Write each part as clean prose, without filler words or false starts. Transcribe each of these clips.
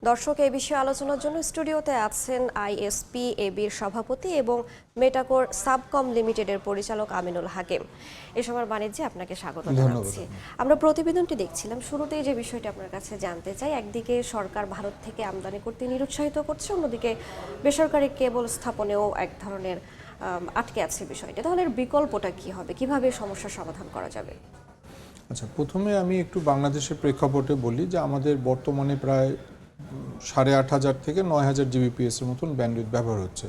দর্শক এই বিষয়ে আলোচনার জন্য স্টুডিওতে আছেন আইএসপি এবির সভাপতি এবং মেটাকোর সাবকম লিমিটেডের পরিচালক আমিনুল হাকিম। এ সময় বাণিজ্যে আপনাকে স্বাগত জানাচ্ছি। আমরা প্রতিবেদনটি দেখছিলাম, শুরুতেই যে বিষয়টি আপনার কাছে জানতে চাই, একদিকে সরকার ভারত থেকে আমদানি করতে নিরুৎসাহিত করছে, অন্যদিকে বেসরকারি কেবল স্থাপনেও এক ধরনের আটকে আছে বিষয়টি। তাহলে এর বিকল্পটা কি হবে, কিভাবে সমস্যার সমাধান করা যাবে? আচ্ছা, প্রথমে আমি একটু বাংলাদেশের প্রেক্ষাপটে বলি যে আমাদের বর্তমানে প্রায় 8,500 থেকে 9,000 জিবিপিএস এর মতন ব্যান্ডউইথ ব্যবহার হচ্ছে।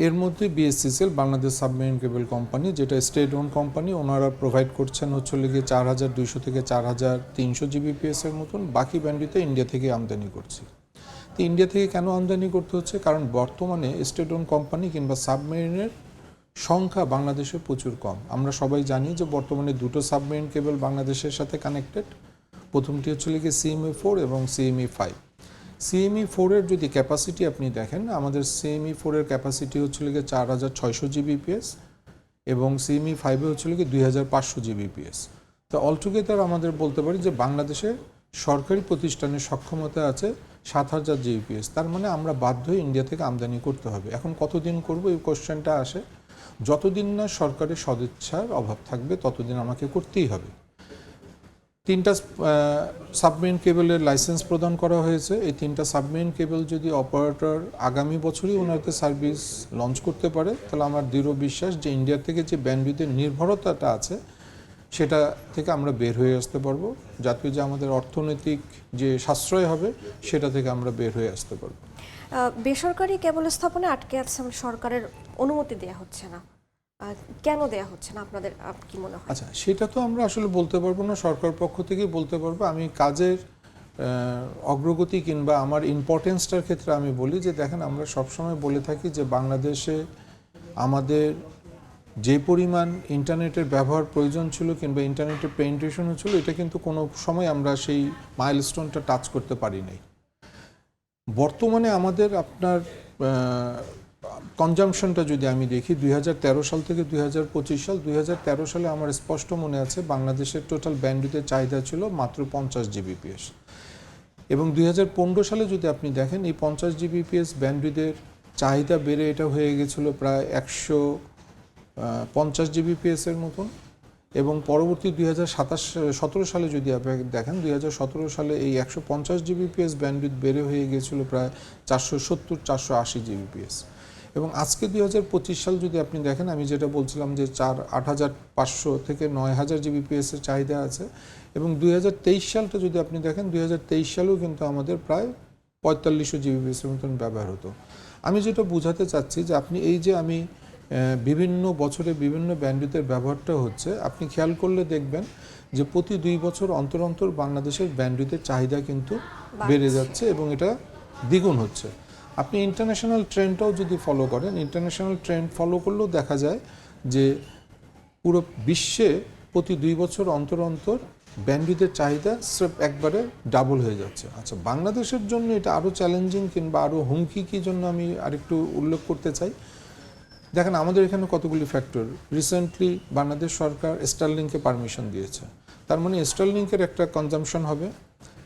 এর মধ্যে BSCCL Bangladesh submarine cable company, যেটা স্টেট ওন কোম্পানি, ওনারা প্রোভাইড করছেন হচ্ছে গিয়ে 4,200 থেকে 4,300 জিবিপিএস এর মতন। বাকি ব্যান্ডউইথে ইন্ডিয়া থেকে আমদানি করছি। তো ইন্ডিয়া থেকে কেন আমদানি করতে হচ্ছে? কারণ বর্তমানে স্টেট ওন কোম্পানি কিংবা সাবমেরিনের সংখ্যা বাংলাদেশে প্রচুর কম। আমরা সবাই জানি যে বর্তমানে দুটো সাবমেরিন কেবল বাংলাদেশের সাথে কানেক্টেড। প্রথমটি হচ্ছে লিখে CME-4 এবং CME-5। CME-4 এর যদি ক্যাপাসিটি আপনি দেখেন, আমাদের CME-4 এর ক্যাপাসিটি হচ্ছে লিখে 4,600 জিবিপিএস এবং CME-5 হচ্ছে লিখে 2,500 জিবিপিএস। তো অলটুগেদার আমাদের বলতে পারি যে বাংলাদেশে সরকারি প্রতিষ্ঠানের সক্ষমতা আছে 7,000 জিবিপিএস। তার মানে আমরা বাধ্য হয়ে ইন্ডিয়া থেকে আমদানি করতে হবে। এখন কতদিন করব এই কোশ্চেনটা আসে। যতদিন না সরকারের সদিচ্ছার অভাব থাকবে ততদিন আমাকে করতেই হবে। 3টা সাবমেরিন কেবলের লাইসেন্স প্রদান করা হয়েছে। এই 3টা সাবমেরিন কেবল যদি অপারেটর আগামী বছরই ওনাদের সার্ভিস লঞ্চ করতে পারে, তাহলে আমার দৃঢ় বিশ্বাস যে ইন্ডিয়া থেকে যে ব্যান্ডউইথের নির্ভরতাটা আছে সেটা থেকে আমরা বের হয়ে আসতে পারবো। জাতীয় যে আমাদের অর্থনৈতিক যে সাশ্রয় হবে সেটা থেকে আমরা বের হয়ে আসতে পারবো। বেসরকারি কেবল স্থাপনে আটকে আছে, সরকারের অনুমতি দেয়া হচ্ছে না, কেন দেয়া হচ্ছে না আপনাদের কি মনে হয়? আচ্ছা, সেটা তো আমরা আসলে বলতে পারবো না, সরকার পক্ষ থেকেই বলতে পারবো। আমি কাজের অগ্রগতি কিংবা আমার ইম্পর্টেন্সটার ক্ষেত্রে আমি বলি যে দেখেন, আমরা সবসময় বলে থাকি যে বাংলাদেশে আমাদের যে পরিমাণ ইন্টারনেটের ব্যবহার প্রয়োজন ছিল কিংবা ইন্টারনেটের পেনিট্রেশন হচ্ছিল, এটা কিন্তু কোনো সময় আমরা সেই মাইলস্টোনটা টাচ করতে পারি নাই। বর্তমানে আমাদের আপনার কনজামশনটা যদি আমি দেখি 2013 সাল থেকে 2025 সাল, 2013 সালে আমার স্পষ্ট মনে আছে বাংলাদেশের টোটাল ব্যান্ডউইথের চাহিদা ছিল মাত্র 50 জিবিপিএস এবং 2015 সালে যদি আপনি দেখেন এই 50 জিবিপিএস ব্যান্ডউইথের চাহিদা বেড়ে এটা হয়ে গেছিলো প্রায় 150 জিবিপিএস এর মতন। এবং পরবর্তী 2017 সালে যদি আপনি দেখেন 2017 সালে এই 150 জিবিপিএস ব্যান্ডউইথ বেড়ে হয়ে গিয়েছিল প্রায় 470-480 জিবিপিএস। এবং আজকে 2025 সাল যদি আপনি দেখেন, আমি যেটা বলছিলাম যে 8,500 থেকে 9,000 জিবিপিএস এর চাহিদা আছে। এবং 2023 সালটা যদি আপনি দেখেন, 2023 সালেও কিন্তু আমাদের প্রায় 4500 জিবিপিএস এর মতন ব্যবহার হতো। আমি যেটা বোঝাতে চাচ্ছি যে আপনি এই যে আমি বিভিন্ন বছরে বিভিন্ন ব্যান্ডউইথের ব্যবহারটা হচ্ছে, আপনি খেয়াল করলে দেখবেন যে প্রতি 2 বছর অন্তর অন্তর বাংলাদেশের ব্যান্ডউইথের চাহিদা কিন্তু বেড়ে যাচ্ছে এবং এটা দ্বিগুণ হচ্ছে। আপনি ইন্টারন্যাশনাল ট্রেন্ডটাও যদি ফলো করেন, ইন্টারন্যাশনাল ট্রেন্ড ফলো করলেও দেখা যায় যে পুরো বিশ্বে প্রতি 2 বছর অন্তর অন্তর ব্যান্ডউইথের চাহিদা স্রেফ একবারে ডাবল হয়ে যাচ্ছে। আচ্ছা, বাংলাদেশের জন্য এটা আরও চ্যালেঞ্জিং কিংবা আরও হুমকি কী জন্য আমি আরেকটু উল্লেখ করতে চাই। দেখেন, আমাদের এখানে কতগুলি ফ্যাক্টর। রিসেন্টলি বাংলাদেশ সরকার স্টারলিংকে পারমিশন দিয়েছে, তার মানে স্টারলিংকের একটা কনজামশন হবে।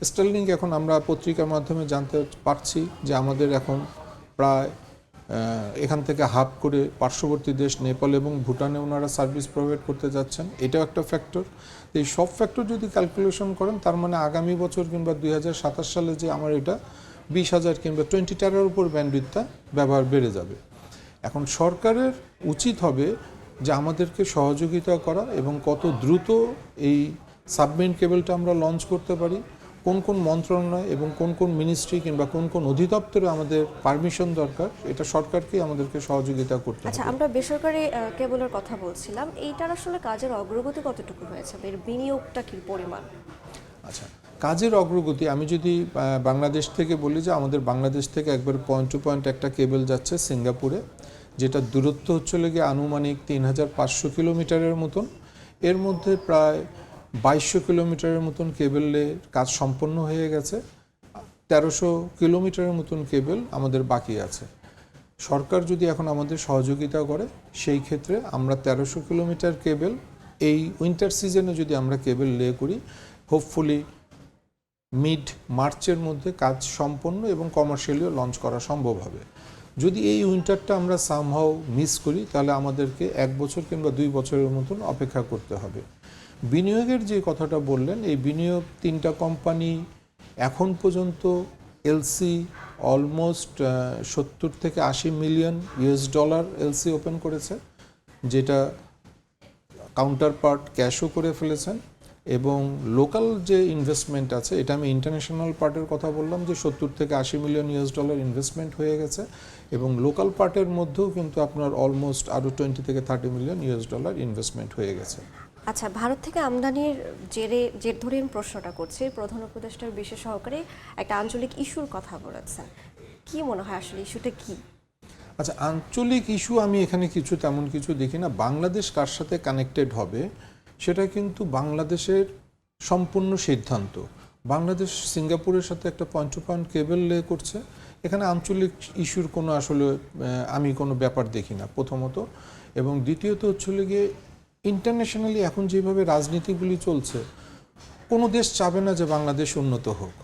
স্টারলিংক এখন আমরা পত্রিকার মাধ্যমে জানতে পারছি যে আমাদের এখন প্রায় এখান থেকে হাব করে পার্শ্ববর্তী দেশ নেপাল এবং ভুটানে ওনারা সার্ভিস প্রোভাইড করতে যাচ্ছেন, এটাও একটা ফ্যাক্টর। এই সব ফ্যাক্টর যদি ক্যালকুলেশন করেন, তার মানে আগামী বছর কিংবা 2027 সালে যে আমার এটা 20,000 কিংবা 20 টাকার উপর ব্যান্ডউইথটা ব্যবহার বেড়ে যাবে। এখন সরকারের উচিত হবে যে আমাদেরকে সহযোগিতা করা এবং কত দ্রুত এই সাবমেরিন কেবলটা আমরা লঞ্চ করতে পারি, কোন কোন মন্ত্রণালয় এবং কোন কোন মিনিস্ট্রি কিংবা কোন কোন অধিদপ্তরে আমাদের পারমিশন দরকার, এটা সরকারকে আমাদেরকে সহযোগিতা করতে হবে। আচ্ছা, আমরা বেসরকারি কেবলের কথা বলছিলাম, এইটার আসলে কাজের অগ্রগতি কতটুকু হয়েছে, এর বিনিয়োগটা কি পরিমাণ? আচ্ছা, কাজের অগ্রগতি আমি যদি বাংলাদেশ থেকে বলি যে আমাদের বাংলাদেশ থেকে একবার পয়েন্ট টু পয়েন্ট একটা কেবল যাচ্ছে সিঙ্গাপুরে, যেটা দূরত্ব হচ্ছে গিয়ে আনুমানিক 3,500 কিলোমিটারের মতন। এর মধ্যে প্রায় 2200 কিলোমিটারের মতন কেবলের কাজ সম্পন্ন হয়ে গেছে, 1300 কিলোমিটারের মতন কেবল আমাদের বাকি আছে। সরকার যদি এখন আমাদের সহযোগিতা করে, সেই ক্ষেত্রে আমরা 1300 কিলোমিটার কেবল এই উইন্টার সিজনে যদি আমরা কেবল লে করি, হোপফুলি মিড মার্চের মধ্যে কাজ সম্পন্ন এবং কমার্শিয়ালিও লঞ্চ করা সম্ভব হবে। যদি এই উইন্টারটা আমরা সামহাও মিস করি তাহলে আমাদেরকে 1 বছর কিংবা 2 বছরের মতন অপেক্ষা করতে হবে। বিনিয়োগের যে কথাটা বললেন, এই বিনিয়োগ 3টা কোম্পানি এখন পর্যন্ত এলসি অলমোস্ট 70 থেকে 80 million US dollar LC open করেছে, যেটা কাউন্টার পার্ট ক্যাশও করে ফেলেছেন। এবং লোকাল যে ইনভেস্টমেন্ট আছে, এটা আমি ইন্টারন্যাশনাল পার্টের কথা বললাম যে 70 থেকে 80 মিলিয়ন ইউএস ডলার ইনভেস্টমেন্ট হয়ে গেছে, এবং লোকাল পার্টের মধ্যেও কিন্তু আপনার অলমোস্ট আরও 20 থেকে 30 মিলিয়ন ইউএস ডলার ইনভেস্টমেন্ট হয়ে গেছে। আচ্ছা, ভারত থেকে আমদানির জের ধরে আমি প্রশ্নটা করছি। প্রধান উপদেষ্টার বিশেষ সহকারে একটা আঞ্চলিক ইস্যুর কথা বলেছেন, কি মনে হয় আসলে ইস্যুটা কি? আচ্ছা, আঞ্চলিক ইস্যু আমি এখানে তেমন কিছু দেখি না। বাংলাদেশ কার সাথে কানেক্টেড হবে সেটা কিন্তু বাংলাদেশের সম্পূর্ণ সিদ্ধান্ত। বাংলাদেশ সিঙ্গাপুরের সাথে একটা পয়েন্ট টু পয়েন্ট কেবল লে করছে, এখানে আঞ্চলিক ইস্যুর কোনো আসলে আমি কোনো ব্যাপার দেখি না প্রথমত। এবং দ্বিতীয়ত হচ্ছে গিয়ে ইন্টারন্যাশনালি এখন যেভাবে রাজনীতিগুলি চলছে, কোনো দেশ চাবে না যে বাংলাদেশ উন্নত হোক।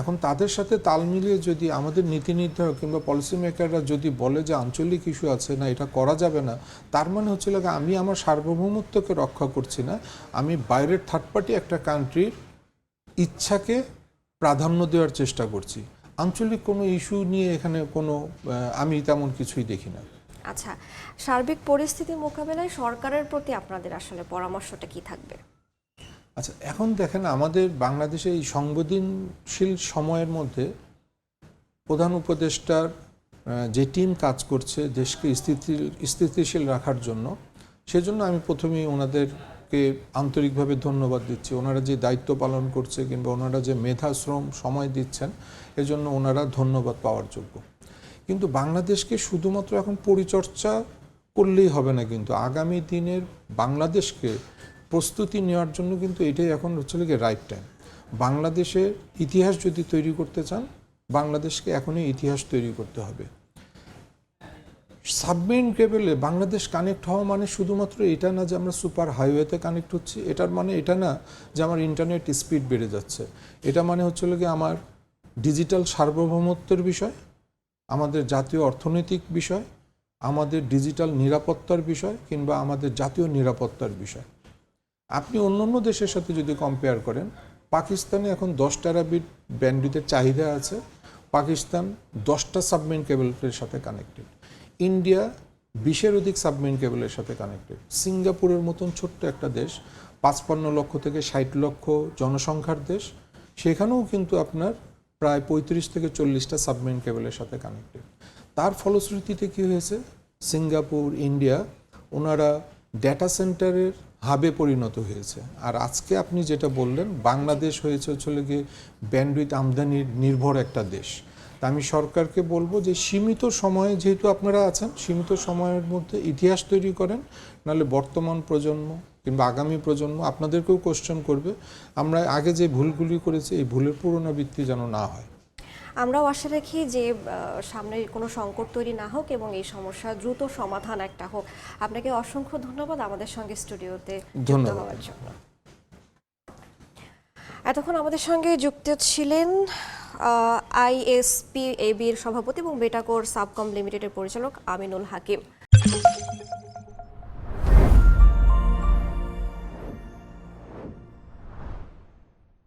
এখন তাদের সাথে তাল মিলিয়ে যদি আমাদের নীতি নির্ধারক কিংবা পলিসি মেকাররা যদি বলে যে আঞ্চলিক ইস্যু আছে, না এটা করা যাবে না, তার মানে হচ্ছে আমি আমার সার্বভৌমত্বকে রক্ষা করছি না, আমি বাইরের থার্ড পার্টি একটা কান্ট্রির ইচ্ছাকে প্রাধান্য দেওয়ার চেষ্টা করছি। আঞ্চলিক কোনো ইস্যু নিয়ে এখানে কোনো আমি তেমন কিছুই দেখি না। আচ্ছা, সার্বিক পরিস্থিতি মোকাবেলায় সরকারের প্রতি আপনাদের আসলে পরামর্শটা কি থাকবে? আচ্ছা, এখন দেখেন আমাদের বাংলাদেশে এই সংবেদনশীল সময়ের মধ্যে প্রধান উপদেষ্টার যে টিম কাজ করছে দেশকে স্থিতিশীল রাখার জন্য, সেজন্য আমি প্রথমেই ওনাদেরকে আন্তরিকভাবে ধন্যবাদ দিচ্ছি। ওনারা যে দায়িত্ব পালন করছে কিংবা ওনারা যে মেধা শ্রম সময় দিচ্ছেন, এজন্য ওনারা ধন্যবাদ পাওয়ার যোগ্য। কিন্তু বাংলাদেশকে শুধুমাত্র এখন পরিচর্যা করলেই হবে না, কিন্তু আগামী দিনের বাংলাদেশকে প্রস্তুতি নেওয়ার জন্য কিন্তু এটাই এখন হচ্ছে রাইট টাইম। বাংলাদেশের ইতিহাস যদি তৈরি করতে চান, বাংলাদেশকে এখনই ইতিহাস তৈরি করতে হবে। সাবমেরিন কেবলে বাংলাদেশ কানেক্ট হওয়া মানে শুধুমাত্র এটা না যে আমরা সুপার হাইওয়েতে কানেক্ট হচ্ছি, এটার মানে এটা না যে আমার ইন্টারনেট স্পিড বেড়ে যাচ্ছে। এটা মানে হচ্ছে আমার ডিজিটাল সার্বভৌমত্বের বিষয়, আমাদের জাতীয় অর্থনৈতিক বিষয়, আমাদের ডিজিটাল নিরাপত্তার বিষয় কিংবা আমাদের জাতীয় নিরাপত্তার বিষয়। আপনি অন্য দেশের সাথে যদি কম্পেয়ার করেন, পাকিস্তানে এখন 10 টেরাবিট ব্যান্ডউইথের চাহিদা আছে, পাকিস্তান 10টা সাবমেরিন কেবলের সাথে কানেক্টেড। ইন্ডিয়া 20-এর অধিক সাবমেরিন কেবলের সাথে কানেক্টেড। সিঙ্গাপুরের মতন ছোট্ট একটা দেশ, 55 লক্ষ থেকে 60 লক্ষ জনসংখ্যার দেশ, সেখানেও কিন্তু আপনার প্রায় 35 থেকে 40টা সাবমেরিন কেবলের সাথে কানেক্টেড। তার ফলশ্রুতিতে কী হয়েছে, সিঙ্গাপুর, ইন্ডিয়া ওনারা ডেটা সেন্টারের হাবে পরিণত হয়েছে। আর আজকে আপনি যেটা বললেন, বাংলাদেশ হয়েছে গিয়ে ব্যান্ডউইথ আমদানির নির্ভর একটা দেশ। তা আমি সরকারকে বলবো যে সীমিত সময়ে যেহেতু আপনারা আছেন, সীমিত সময়ের মধ্যে ইতিহাস তৈরি করেন, নাহলে বর্তমান প্রজন্ম কিংবা আগামী প্রজন্ম আপনাদেরকেও কোশ্চেন করবে। আমরা আগে যে ভুলগুলি করেছি, এই ভুলের পুনরাবৃত্তি যেন না হয়। আমরাও আশা রাখি যে সামনে কোনো সংকট তৈরি না হোক এবং এই সমস্যা দ্রুত সমাধান একটা হোক। আপনাকে অসংখ্য ধন্যবাদ আমাদের সঙ্গে স্টুডিওতে যুক্ত হওয়ার জন্য। এতক্ষণ আমাদের সঙ্গে যুক্ত ছিলেন আইএসপি এবির সভাপতি এবং বেটাকোর সাবকম লিমিটেডের পরিচালক আমিনুল হাকিম।